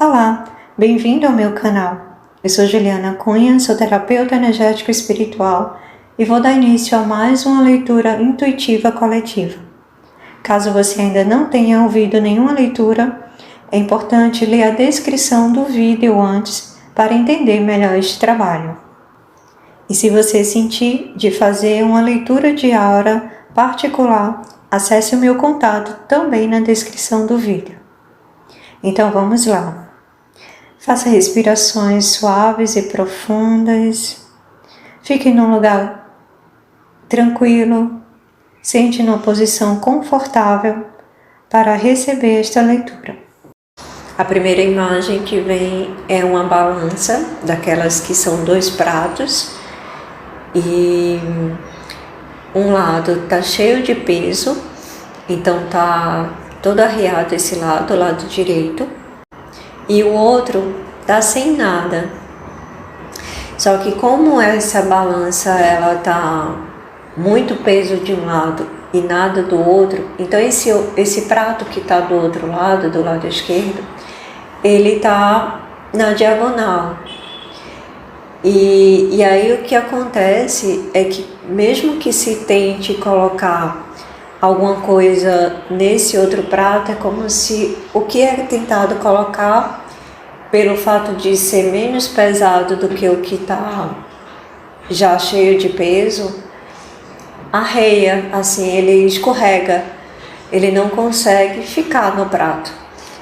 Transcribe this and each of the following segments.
Olá, bem-vindo ao meu canal. Eu sou Juliana Cunha, sou terapeuta energético espiritual e vou dar início a mais uma leitura intuitiva coletiva. Caso você ainda não tenha ouvido nenhuma leitura, é importante ler a descrição do vídeo antes para entender melhor este trabalho. E se você sentir de fazer uma leitura de aura particular, acesse o meu contato também na descrição do vídeo. Então vamos lá. Faça respirações suaves e profundas. Fique num lugar tranquilo. Sente numa posição confortável para receber esta leitura. A primeira imagem que vem é uma balança, daquelas que são dois pratos. E um lado está cheio de peso, então está todo arriado esse lado, o lado direito. E o outro tá sem nada. Só que como essa balança ela tá muito peso de um lado e nada do outro, então esse prato que tá do outro lado, do lado esquerdo, ele tá na diagonal. E aí o que acontece é que mesmo que se tente colocar alguma coisa nesse outro prato, é como se o que é tentado colocar, pelo fato de ser menos pesado do que o que está já cheio de peso, arreia, assim, ele escorrega, ele não consegue ficar no prato.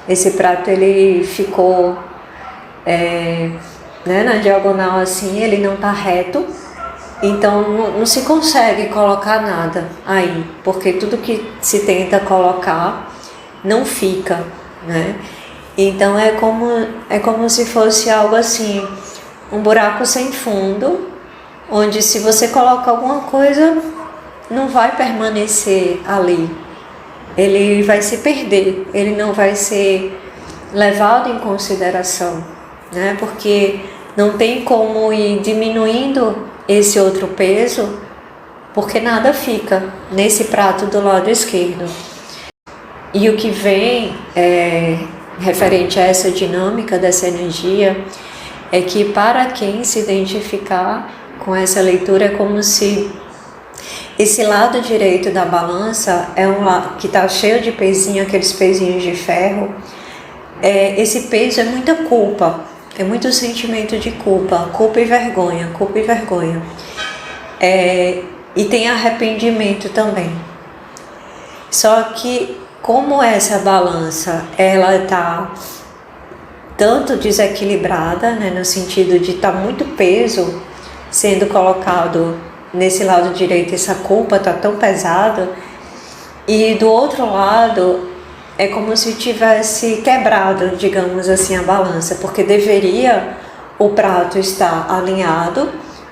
Esse prato ele ficou na diagonal assim, ele não está reto. Então não se consegue colocar nada aí, porque tudo que se tenta colocar não fica, né? Então é como se fosse algo assim, um buraco sem fundo, onde se você coloca alguma coisa, não vai permanecer ali. Ele vai se perder, ele não vai ser levado em consideração, né? Porque não tem como ir diminuindo esse outro peso, porque nada fica nesse prato do lado esquerdo. E o que vem referente a essa dinâmica dessa energia é que para quem se identificar com essa leitura é como se esse lado direito da balança é um lado que está cheio de pezinho, aqueles pezinhos de ferro. Esse peso é muita culpa. É muito sentimento de culpa e vergonha, culpa e vergonha. E tem arrependimento também. Só que como essa balança, ela está tanto desequilibrada, né, no sentido de estar muito peso sendo colocado nesse lado direito, essa culpa está tão pesada, e do outro lado é como se tivesse quebrado, digamos assim, a balança, porque deveria o prato estar alinhado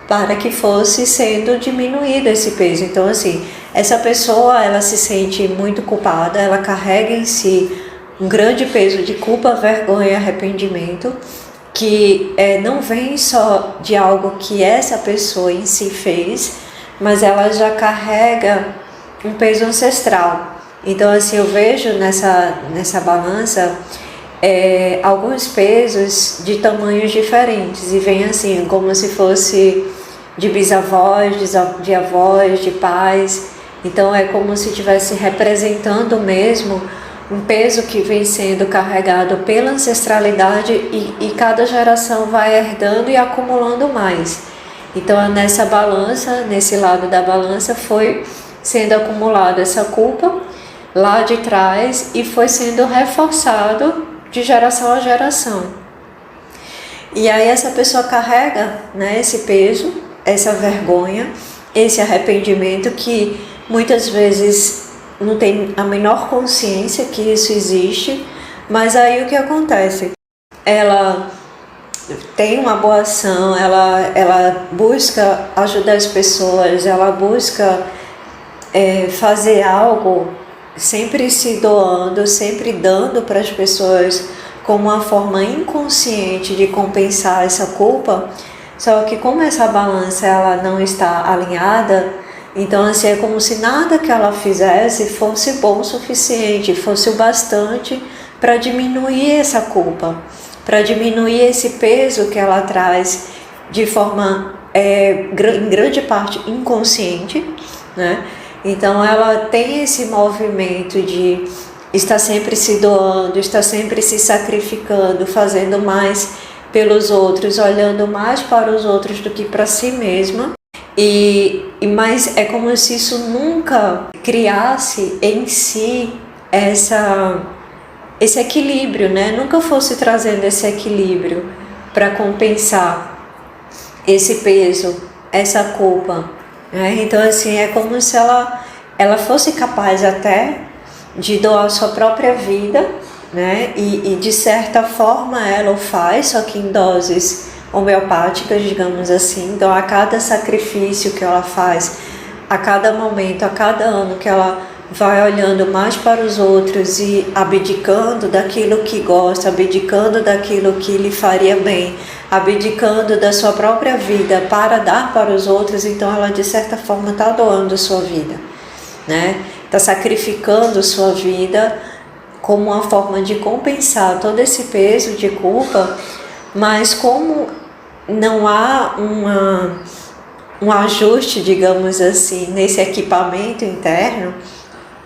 para que fosse sendo diminuído esse peso. Então, assim, essa pessoa, ela se sente muito culpada, ela carrega em si um grande peso de culpa, vergonha e arrependimento, que não vem só de algo que essa pessoa em si fez, mas ela já carrega um peso ancestral. Então, assim, eu vejo nessa balança alguns pesos de tamanhos diferentes, e vem assim, como se fosse de bisavós, de avós, de pais. Então, é como se estivesse representando mesmo um peso que vem sendo carregado pela ancestralidade, e cada geração vai herdando e acumulando mais. Então, nessa balança, nesse lado da balança, foi sendo acumulada essa culpa lá de trás e foi sendo reforçado de geração a geração. E aí essa pessoa carrega, né, esse peso, essa vergonha, esse arrependimento, que muitas vezes não tem a menor consciência que isso existe, mas aí o que acontece? Ela tem uma boa ação, ela busca ajudar as pessoas, ela busca fazer algo, sempre se doando, sempre dando para as pessoas como uma forma inconsciente de compensar essa culpa. Só que como essa balança ela não está alinhada, então assim, é como se nada que ela fizesse fosse bom o suficiente, fosse o bastante para diminuir essa culpa. para diminuir esse peso que ela traz de forma, em grande parte, inconsciente, né? Então ela tem esse movimento de estar sempre se doando, estar sempre se sacrificando, fazendo mais pelos outros, olhando mais para os outros do que para si mesma. Mas é como se isso nunca criasse em si esse equilíbrio, né? Nunca fosse trazendo esse equilíbrio para compensar esse peso, essa culpa, né? Então assim, é como se ela fosse capaz até de doar sua própria vida, né? E de certa forma ela o faz, só que em doses homeopáticas, digamos assim. Então a cada sacrifício que ela faz, a cada momento, a cada ano que ela vai olhando mais para os outros e abdicando daquilo que gosta, abdicando daquilo que lhe faria bem, abdicando da sua própria vida para dar para os outros, então ela de certa forma está doando sua vida, né? Está sacrificando sua vida como uma forma de compensar todo esse peso de culpa, mas como não há um ajuste, digamos assim, nesse equipamento interno,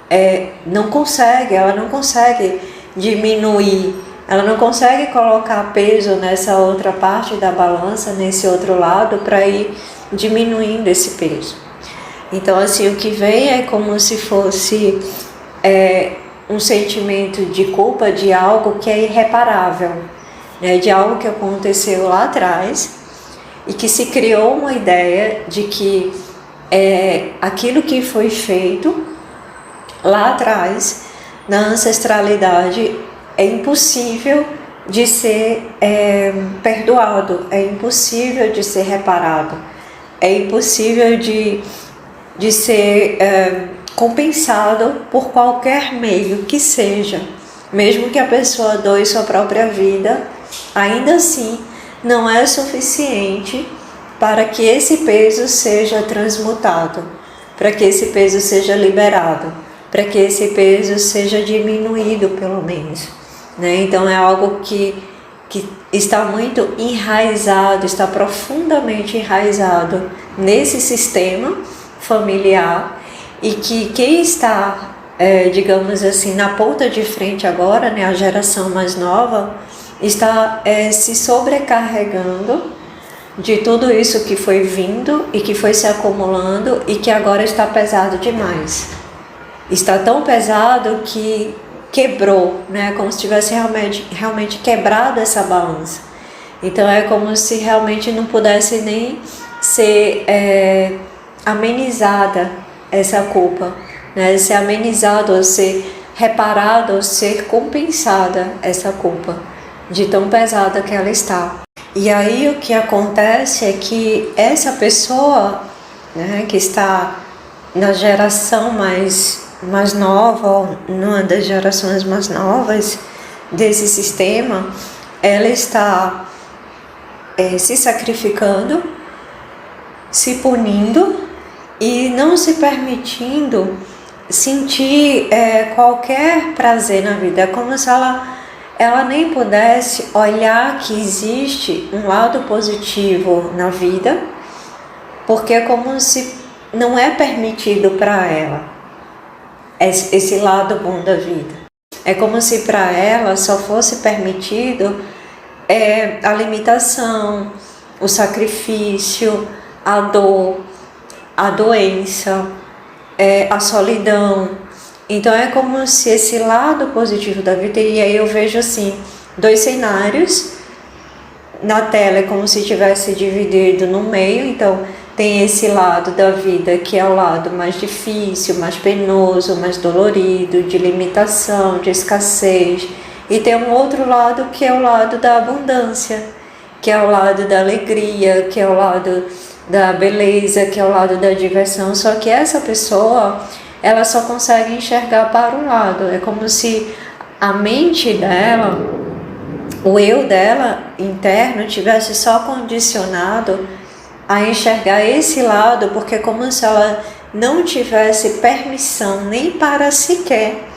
ela não consegue diminuir, ela não consegue colocar peso nessa outra parte da balança, nesse outro lado, para ir diminuindo esse peso. Então assim, o que vem é como se fosse um sentimento de culpa de algo que é irreparável, né? De algo que aconteceu lá atrás e que se criou uma ideia de que aquilo que foi feito lá atrás, na ancestralidade, é impossível de ser perdoado, é impossível de ser reparado, é impossível de ser compensado por qualquer meio que seja. Mesmo que a pessoa doe sua própria vida, ainda assim não é suficiente para que esse peso seja transmutado, para que esse peso seja liberado, para que esse peso seja diminuído pelo menos, né? Então é algo que está muito enraizado, está profundamente enraizado nesse sistema familiar, e que quem está, digamos assim, na ponta de frente agora, né, a geração mais nova, está se sobrecarregando de tudo isso que foi vindo e que foi se acumulando e que agora está pesado demais. Está tão pesado que quebrou, né, como se tivesse realmente quebrado essa balança. Então é como se realmente não pudesse nem ser amenizada essa culpa, né? Ser amenizado, ou ser reparada, ou ser compensada essa culpa, de tão pesada que ela está. E aí o que acontece é que essa pessoa, né, que está na geração mais nova, ou numa das gerações mais novas desse sistema, ela está se sacrificando, se punindo e não se permitindo sentir qualquer prazer na vida. É como se ela nem pudesse olhar que existe um lado positivo na vida, porque é como se não é permitido para ela esse lado bom da vida. É como se para ela só fosse permitido a limitação, o sacrifício, a dor, a doença, a solidão. Então é como se esse lado positivo da vida, e aí eu vejo assim, dois cenários na tela, é como se tivesse dividido no meio. Então tem esse lado da vida que é o lado mais difícil, mais penoso, mais dolorido, de limitação, de escassez, e tem um outro lado que é o lado da abundância, que é o lado da alegria, que é o lado da beleza, que é o lado da diversão. Só que essa pessoa, ela só consegue enxergar para um lado. É como se a mente dela, o eu dela interno, tivesse só condicionado a enxergar esse lado, porque é como se ela não tivesse permissão nem para sequer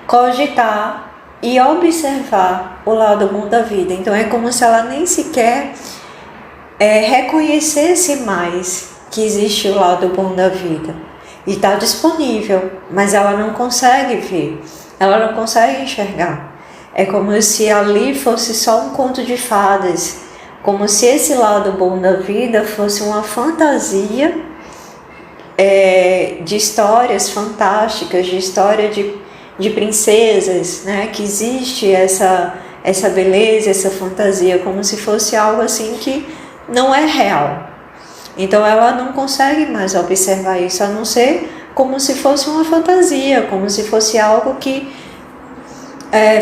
cogitar e observar o lado bom da vida. Então é como se ela nem sequer reconhecesse mais que existe o lado bom da vida. E está disponível, mas ela não consegue ver, ela não consegue enxergar. É como se ali fosse só um conto de fadas, como se esse lado bom da vida fosse uma fantasia de histórias fantásticas, de história de princesas, né? Que existe essa beleza, essa fantasia, como se fosse algo assim que não é real. Então ela não consegue mais observar isso, a não ser como se fosse uma fantasia, como se fosse algo que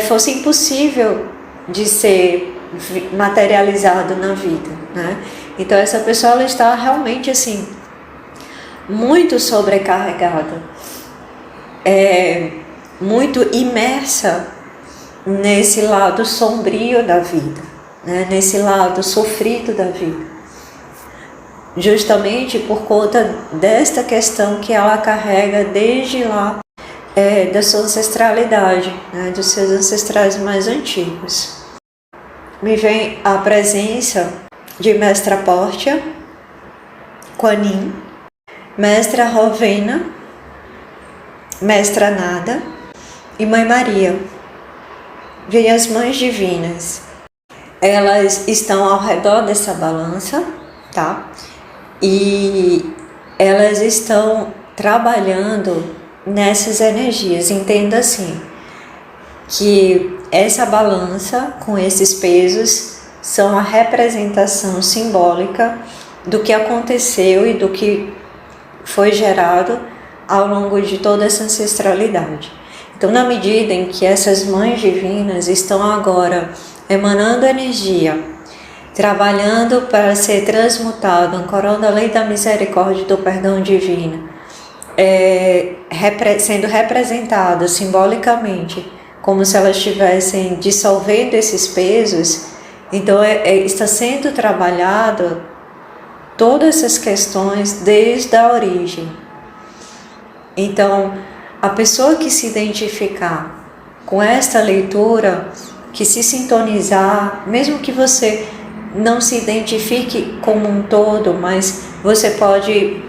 fosse impossível de ser materializado na vida, né? Então essa pessoa ela está realmente assim muito sobrecarregada, muito imersa nesse lado sombrio da vida, né? Nesse lado sofrido da vida, justamente por conta desta questão que ela carrega desde lá da sua ancestralidade, né? Dos seus ancestrais mais antigos. Me vem a presença de Mestra Pórtia, Kuan Yin, Mestra Rovena, Mestra Nada e Mãe Maria. Vem as Mães Divinas. Elas estão ao redor dessa balança, tá? E elas estão trabalhando nessas energias. Entenda assim, que essa balança com esses pesos são a representação simbólica do que aconteceu e do que foi gerado ao longo de toda essa ancestralidade. Então, na medida em que essas mães divinas estão agora emanando energia, trabalhando para ser transmutado, ancorando a lei da misericórdia e do perdão divino, sendo representadas simbolicamente, como se elas estivessem dissolvendo esses pesos, então está sendo trabalhado todas essas questões desde a origem. Então, a pessoa que se identificar com esta leitura, que se sintonizar, mesmo que você não se identifique como um todo, mas você pode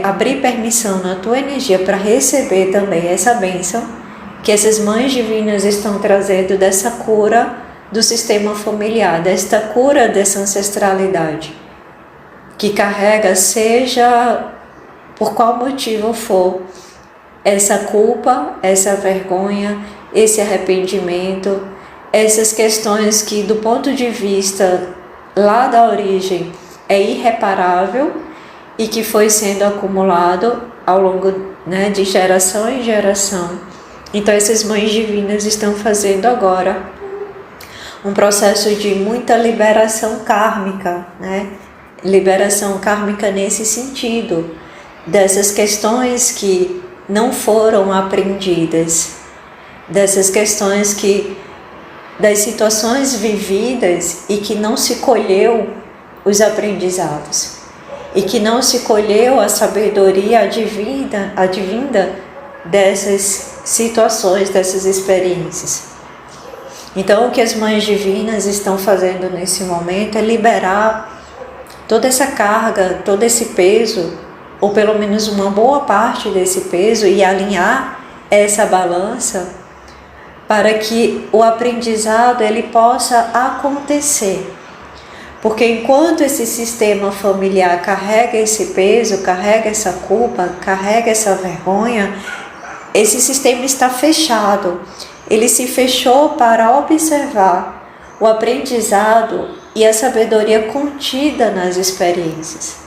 abrir permissão na tua energia para receber também essa bênção que essas mães divinas estão trazendo dessa cura do sistema familiar, desta cura dessa ancestralidade, que carrega, seja por qual motivo for, essa culpa, essa vergonha, esse arrependimento, essas questões que do ponto de vista lá da origem é irreparável e que foi sendo acumulado ao longo, né, de geração em geração. Então essas mães divinas estão fazendo agora um processo de muita liberação kármica, né? Liberação kármica nesse sentido, dessas questões que não foram aprendidas, dessas questões das situações vividas e que não se colheu os aprendizados, e que não se colheu a sabedoria advinda dessas situações, dessas experiências. Então, o que as mães divinas estão fazendo nesse momento é liberar toda essa carga, todo esse peso, ou pelo menos uma boa parte desse peso, e alinhar essa balança para que o aprendizado ele possa acontecer. Porque enquanto esse sistema familiar carrega esse peso, carrega essa culpa, carrega essa vergonha, esse sistema está fechado. Ele se fechou para observar o aprendizado e a sabedoria contida nas experiências.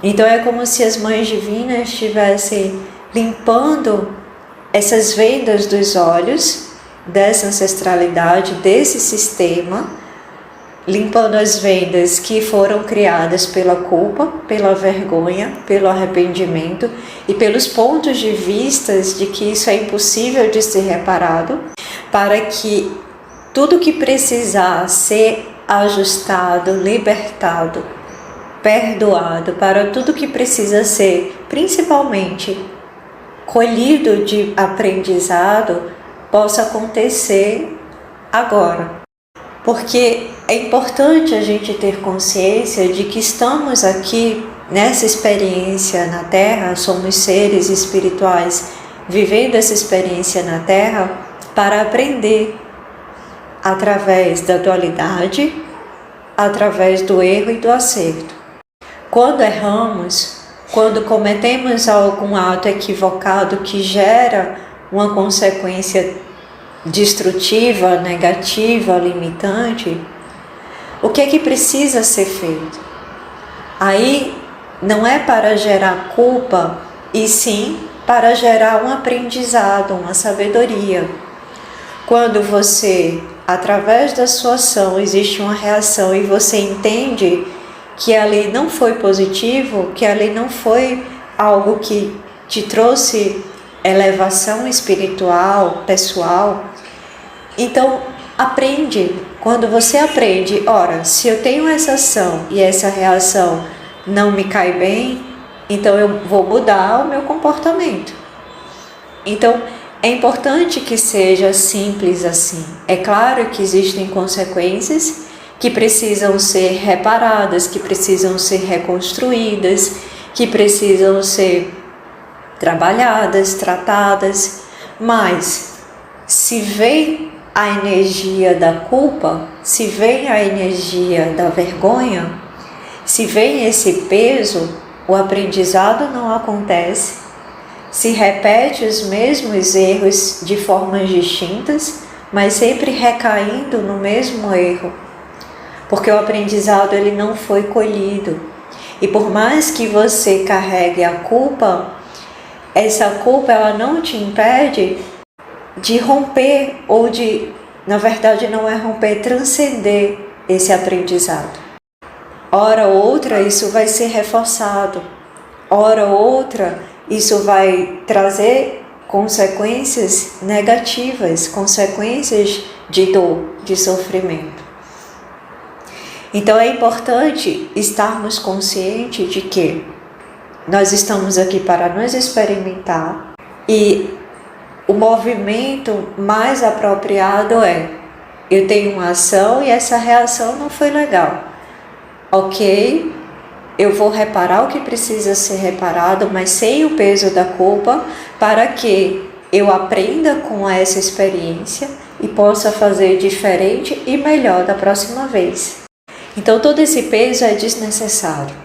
Então é como se as mães divinas estivessem limpando essas vendas dos olhos dessa ancestralidade, desse sistema, limpando as vendas que foram criadas pela culpa, pela vergonha, pelo arrependimento e pelos pontos de vista de que isso é impossível de ser reparado, para que tudo que precisar ser ajustado, libertado, perdoado, para tudo que precisa ser, principalmente, colhido de aprendizado, possa acontecer agora. Porque é importante a gente ter consciência de que estamos aqui nessa experiência na Terra, somos seres espirituais vivendo essa experiência na Terra para aprender através da dualidade, através do erro e do acerto. Quando erramos, quando cometemos algum ato equivocado que gera uma consequência destrutiva, negativa, limitante, o que é que precisa ser feito? Aí não é para gerar culpa, e sim para gerar um aprendizado, uma sabedoria. Quando você, através da sua ação, existe uma reação e você entende que ali não foi positivo, que ali não foi algo que te trouxe elevação espiritual, pessoal, então aprende. Quando você aprende, ora, se eu tenho essa ação e essa reação não me cai bem, então eu vou mudar o meu comportamento. Então é importante que seja simples assim. É claro que existem consequências que precisam ser reparadas, que precisam ser reconstruídas, que precisam ser trabalhadas, tratadas, mas se vem a energia da culpa, se vem a energia da vergonha, se vem esse peso, o aprendizado não acontece, se repete os mesmos erros de formas distintas, mas sempre recaindo no mesmo erro, porque o aprendizado ele não foi colhido. E por mais que você carregue a culpa, essa culpa ela não te impede de romper ou de, na verdade não é romper, transcender esse aprendizado. Hora ou outra isso vai ser reforçado, hora ou outra isso vai trazer consequências negativas, consequências de dor, de sofrimento. Então é importante estarmos conscientes de que nós estamos aqui para nos experimentar e o movimento mais apropriado é: eu tenho uma ação e essa reação não foi legal. Ok, eu vou reparar o que precisa ser reparado, mas sem o peso da culpa, para que eu aprenda com essa experiência e possa fazer diferente e melhor da próxima vez. Então todo esse peso é desnecessário.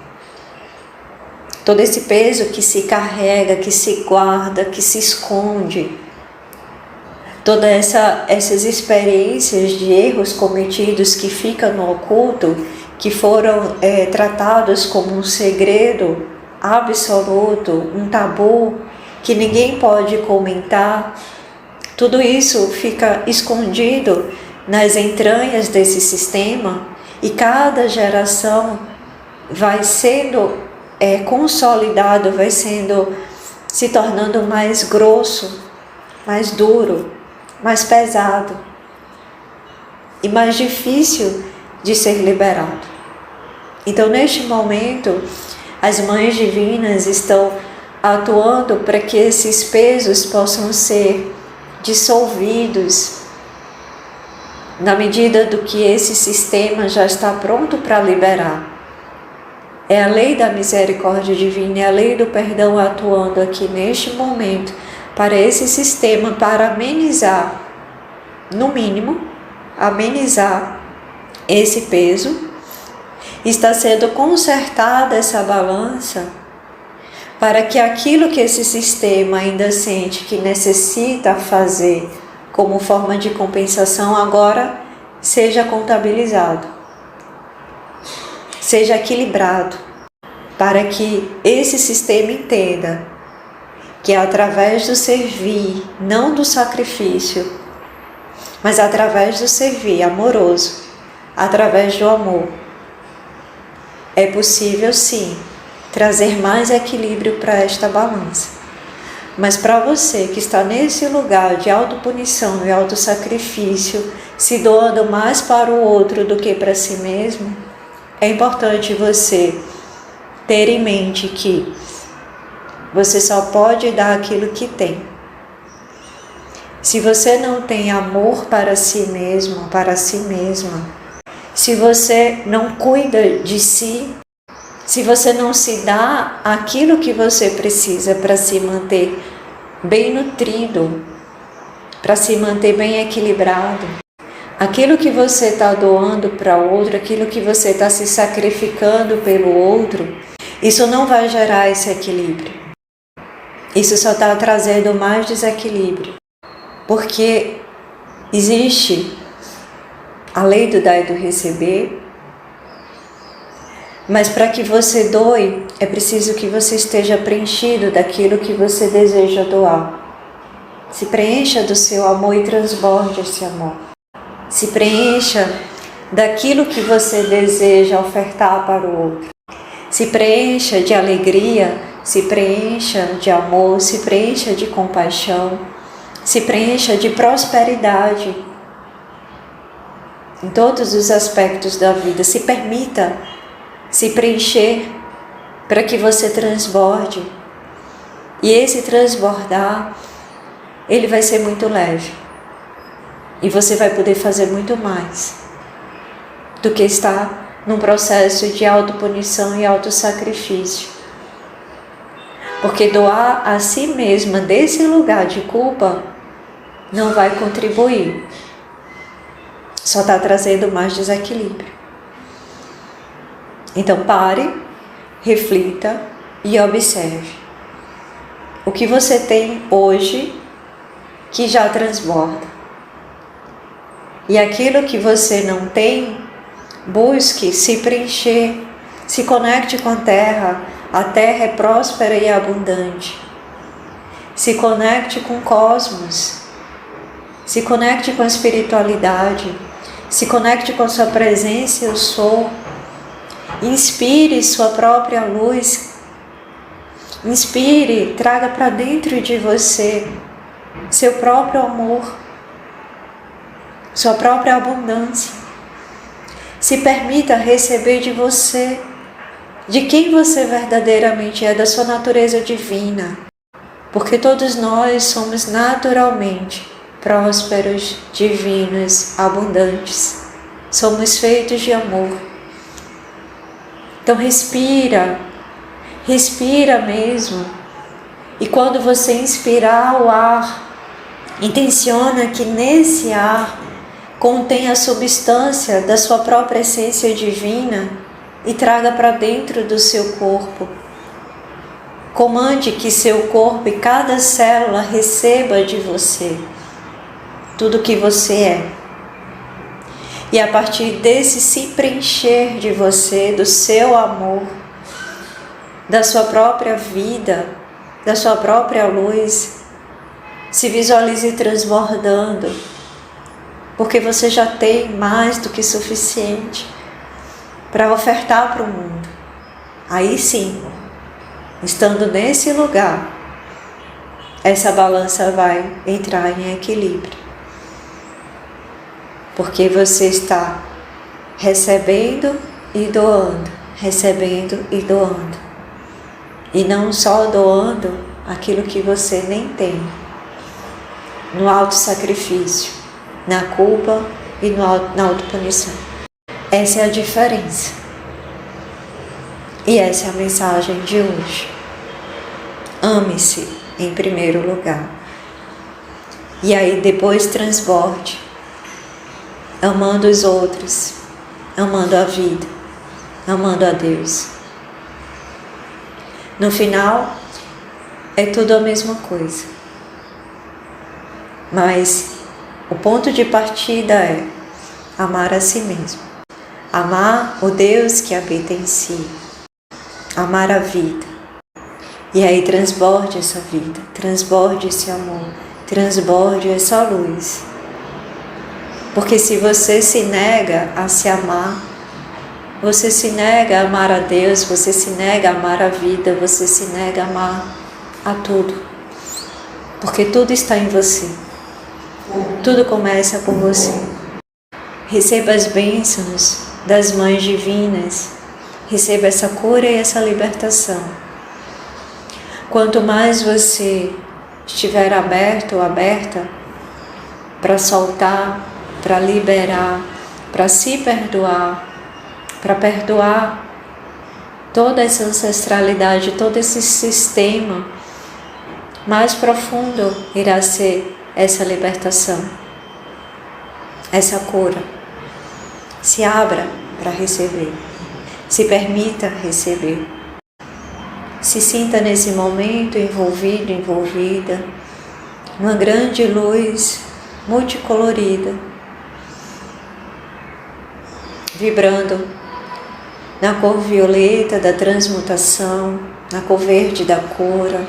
Todo esse peso que se carrega, que se guarda, que se esconde, todas essas experiências de erros cometidos que ficam no oculto, que foram tratados como um segredo absoluto, um tabu, que ninguém pode comentar, tudo isso fica escondido nas entranhas desse sistema e cada geração vai sendo consolidado, vai se tornando mais grosso, mais duro, mais pesado e mais difícil de ser liberado. Então, neste momento, as mães divinas estão atuando para que esses pesos possam ser dissolvidos na medida do que esse sistema já está pronto para liberar. É a lei da misericórdia divina, é a lei do perdão atuando aqui neste momento para esse sistema, para amenizar, no mínimo, amenizar esse peso. Está sendo consertada essa balança para que aquilo que esse sistema ainda sente que necessita fazer como forma de compensação agora seja contabilizado, seja equilibrado, para que esse sistema entenda que é através do servir, não do sacrifício, mas através do servir amoroso, através do amor, é possível sim trazer mais equilíbrio para esta balança. Mas para você que está nesse lugar de autopunição e autossacrifício, se doando mais para o outro do que para si mesmo, é importante você ter em mente que você só pode dar aquilo que tem. se você não tem amor para si mesmo, para si mesma, se você não cuida de si, se você não se dá aquilo que você precisa para se manter bem nutrido, para se manter bem equilibrado, aquilo que você está doando para o outro, aquilo que você está se sacrificando pelo outro, isso não vai gerar esse equilíbrio. Isso só está trazendo mais desequilíbrio. Porque existe a lei do dar e do receber, mas para que você doe, é preciso que você esteja preenchido daquilo que você deseja doar. Se preencha do seu amor e transborde esse amor. Se preencha daquilo que você deseja ofertar para o outro. Se preencha de alegria, se preencha de amor, se preencha de compaixão, se preencha de prosperidade. Em todos os aspectos da vida, se permita se preencher para que você transborde. E esse transbordar, ele vai ser muito leve. E você vai poder fazer muito mais do que estar num processo de autopunição e autossacrifício. Porque doar a si mesma desse lugar de culpa não vai contribuir. Só está trazendo mais desequilíbrio. Então pare, reflita e observe. O que você tem hoje que já transborda. E aquilo que você não tem, busque se preencher, se conecte com a terra é próspera e abundante. Se conecte com o cosmos, se conecte com a espiritualidade, se conecte com a sua presença, eu sou. Inspire sua própria luz, inspire, traga para dentro de você seu próprio amor, sua própria abundância. Se permita receber de você, de quem você verdadeiramente é, da sua natureza divina, porque todos nós somos naturalmente prósperos, divinos, abundantes. Somos feitos de amor. Então respira mesmo. E quando você inspirar o ar, intenciona que nesse ar contém a substância da sua própria essência divina e traga para dentro do seu corpo. Comande que seu corpo e cada célula receba de você tudo o que você é. E a partir desse se preencher de você, do seu amor, da sua própria vida, da sua própria luz, se visualize transbordando, porque você já tem mais do que suficiente para ofertar para o mundo. Aí sim, estando nesse lugar, essa balança vai entrar em equilíbrio. Porque você está recebendo e doando, recebendo e doando. E não só doando aquilo que você nem tem, no autossacrifício, na culpa e na autopunição. Essa é a diferença. E essa é a mensagem de hoje. Ame-se em primeiro lugar. E aí depois transborde, amando os outros, amando a vida, amando a Deus. No final, é tudo a mesma coisa. Mas o ponto de partida é amar a si mesmo. Amar o Deus que habita em si. Amar a vida. E aí transborde essa vida, transborde esse amor, transborde essa luz. Porque se você se nega a se amar, você se nega a amar a Deus, você se nega a amar a vida, você se nega a amar a tudo. Porque tudo está em você. Tudo começa por você. Receba as bênçãos das mães divinas. Receba essa cura e essa libertação. Quanto mais você estiver aberto ou aberta para soltar, para liberar, para se perdoar, para perdoar toda essa ancestralidade, todo esse sistema. Mais profundo irá ser essa libertação, essa cura. Se abra para receber, se permita receber. Se sinta nesse momento envolvido, envolvida, numa grande luz multicolorida, vibrando na cor violeta da transmutação, na cor verde da cura,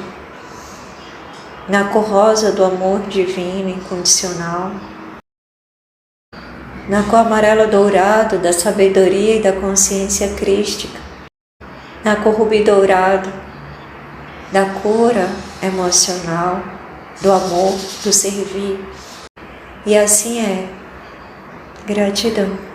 na cor rosa do amor divino incondicional, na cor amarela dourado da sabedoria e da consciência crística, na cor rubi dourado da cura emocional, do amor, do servir. E assim é. Gratidão.